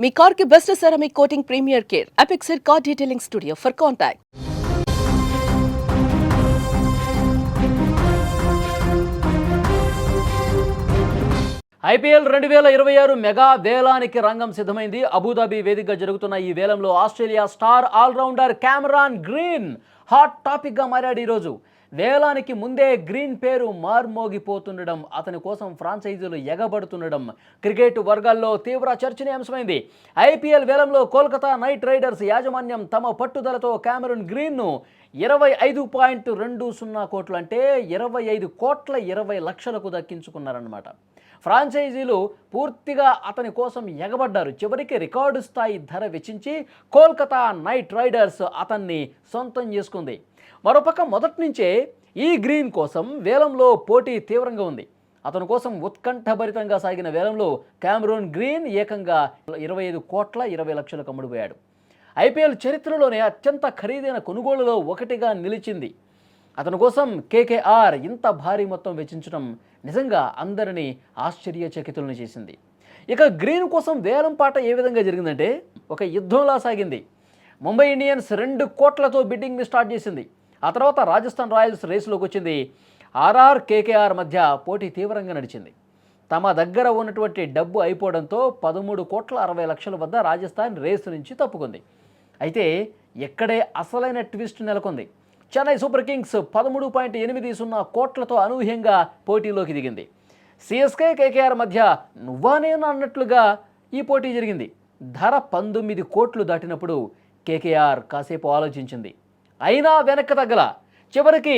మీ car కి best ceramic coating premier care Apexer car detailing studio for contact. IPL 2026 mega వేలానికి రంగం సిద్ధమైంది. Abu Dhabi వేదికగా జరుగుతున్న ఈ వేలంలో Australia star allrounder Cameron Green hot టాపిక్గా మారాడు. ఈరోజు వేలానికి ముందే గ్రీన్ పేరు మార్మోగిపోతుండడం, అతని కోసం ఫ్రాంచైజీలు ఎగబడుతుండడం క్రికెట్ వర్గాల్లో తీవ్ర చర్చనీయాంశమైంది. ఐపీఎల్ వేలంలో కోల్కతా నైట్ రైడర్స్ యాజమాన్యం తమ పట్టుదలతో క్యామరాన్ గ్రీన్ను 25.20 కోట్లు అంటే 25 కోట్ల 20 లక్షలకు దక్కించుకున్నారన్నమాట. ఫ్రాంచైజీలు పూర్తిగా అతని కోసం ఎగబడ్డారు. చివరికి రికార్డు స్థాయి ధర వెచ్చించి కోల్కతా నైట్ రైడర్స్ అతన్ని సొంతం చేసుకుంది. మరోపక్క మొదటి నుంచే ఈ గ్రీన్ కోసం వేలంలో పోటీ తీవ్రంగా ఉంది. అతని కోసం ఉత్కంఠభరితంగా సాగిన వేలంలో క్యామరాన్ గ్రీన్ ఏకంగా 25 కోట్ల 20 లక్షలకు అమ్ముడుపోయాడు. ఐపీఎల్ చరిత్రలోనే అత్యంత ఖరీదైన కొనుగోలులో ఒకటిగా నిలిచింది. అతని కోసం కేకేఆర్ ఇంత భారీ మొత్తం వెచ్చించడం నిజంగా అందరినీ ఆశ్చర్యచకితులను చేసింది. ఇక గ్రీన్ కోసం వేలం పాట ఏ విధంగా జరిగిందంటే ఒక యుద్ధంలా సాగింది. ముంబై ఇండియన్స్ 2 కోట్లతో బిడ్డింగ్ని స్టార్ట్ చేసింది. ఆ తర్వాత రాజస్థాన్ రాయల్స్ రేసులోకి వచ్చింది. ఆర్ఆర్ కేకేఆర్ మధ్య పోటీ తీవ్రంగా నడిచింది. తమ దగ్గర ఉన్నటువంటి డబ్బు అయిపోవడంతో 13 కోట్ల 60 లక్షల వద్ద రాజస్థాన్ రేసు నుంచి తప్పుకుంది. అయితే ఎక్కడే అసలైన ట్విస్ట్ నెలకొంది. చెన్నై సూపర్ కింగ్స్ 13.80 కోట్లతో అనూహ్యంగా పోటీలోకి దిగింది. సిఎస్కే కేకేఆర్ మధ్య నువ్వా నేను అన్నట్లుగా ఈ పోటీ జరిగింది. ధర 19 కోట్లు దాటినప్పుడు కేకేఆర్ కాసేపు ఆలోచించింది. అయినా వెనక్కి తగ్గల. చివరికి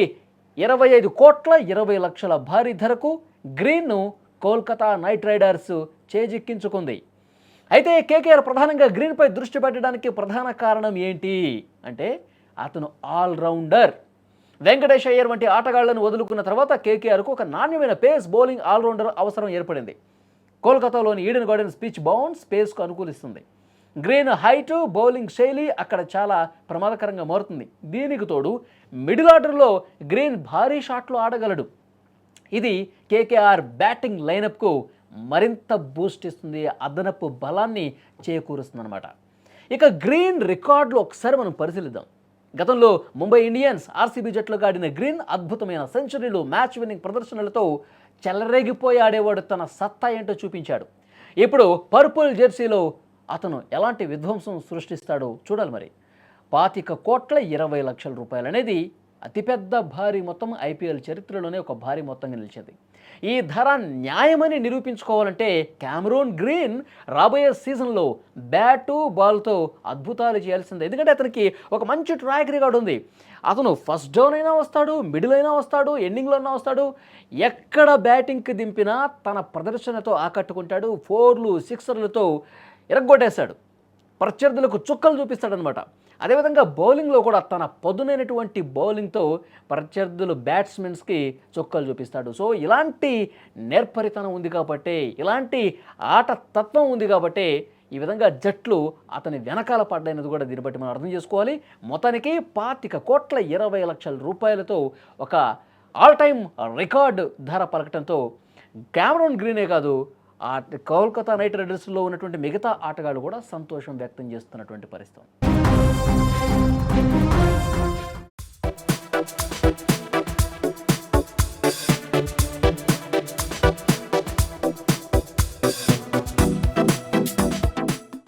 25 కోట్ల 20 లక్షల భారీ ధరకు గ్రీన్ను కోల్కతా నైట్ రైడర్స్ చేజిక్కించుకుంది. అయితే కేకేఆర్ ప్రధానంగా గ్రీన్పై దృష్టి పెట్టడానికి ప్రధాన కారణం ఏంటి అంటే అతను ఆల్రౌండర్. వెంకటేష్ అయ్యర్ వంటి ఆటగాళ్లను వదులుకున్న తర్వాత కేకేఆర్కు ఒక నాణ్యమైన పేస్ బౌలింగ్ ఆల్రౌండర్ అవసరం ఏర్పడింది. కోల్కతాలోని ఈడెన్ గార్డెన్స్ పిచ్ బౌన్స్ పేస్కు అనుకూలిస్తుంది. గ్రీన్ హైటు బౌలింగ్ శైలి అక్కడ చాలా ప్రమాదకరంగా మారుతుంది. దీనికి తోడు మిడిల్ ఆర్డర్లో గ్రీన్ భారీ షాట్లు ఆడగలడు. ఇది కేకేఆర్ బ్యాటింగ్ లైనప్కు మరింత బూస్ట్ ఇస్తుంది, అదనపు బలాన్ని చేకూరుస్తుంది అన్నమాట. ఇక గ్రీన్ రికార్డులు ఒకసారి మనం పరిశీలిద్దాం. గతంలో ముంబై ఇండియన్స్ ఆర్సీబీ జట్లుగా ఆడిన గ్రీన్ అద్భుతమైన సెంచరీలు, మ్యాచ్ విన్నింగ్ ప్రదర్శనలతో చెలరేగిపోయి ఆడేవాడు. తన సత్తా ఏంటో చూపించాడు. ఇప్పుడు పర్పుల్ జెర్సీలో అతను ఎలాంటి విధ్వంసం సృష్టిస్తాడో చూడాలి. మరి 25 కోట్ల 20 లక్షల రూపాయలు అనేది అతిపెద్ద భారీ మొత్తం. ఐపీఎల్ చరిత్రలోనే ఒక భారీ మొత్తంగా నిలిచింది. ఈ ధర న్యాయమని నిరూపించుకోవాలంటే క్యామరాన్ గ్రీన్ రాబోయే సీజన్లో బ్యాటు బాల్తో అద్భుతాలు చేయాల్సిందే. ఎందుకంటే అతనికి ఒక మంచి ట్రాక్ రికార్డు ఉంది. అతను ఫస్ట్ డౌన్ అయినా వస్తాడు, మిడిల్ అయినా వస్తాడు, ఎండింగ్లో అయినా వస్తాడు. ఎక్కడ బ్యాటింగ్కి దింపినా తన ప్రదర్శనతో ఆకట్టుకుంటాడు. 4లు 6లతో ఇరగ్గొట్టేస్తాడు. ప్రత్యర్థులకు చుక్కలు చూపిస్తాడనమాట. అదేవిధంగా బౌలింగ్లో కూడా తన పదునైనటువంటి బౌలింగ్తో ప్రత్యర్థులు బ్యాట్స్మెన్స్కి చుక్కలు చూపిస్తాడు. సో ఇలాంటి నేర్పరితనం ఉంది కాబట్టి, ఇలాంటి ఆట తత్వం ఉంది కాబట్టి ఈ విధంగా జట్లు అతని వెనకాల పడ్డైనది కూడా దీన్ని బట్టి మనం అర్థం చేసుకోవాలి. మొత్తానికి 25 కోట్ల 20 లక్షల రూపాయలతో ఒక ఆల్ టైమ్ రికార్డు ధర పలకటంతో క్యామరాన్ గ్రీనే కాదు, ఆ కోల్కతా నైట్ రైడర్స్లో ఉన్నటువంటి మిగతా ఆటగాళ్ళు కూడా సంతోషం వ్యక్తం చేస్తున్నటువంటి పరిస్థితి.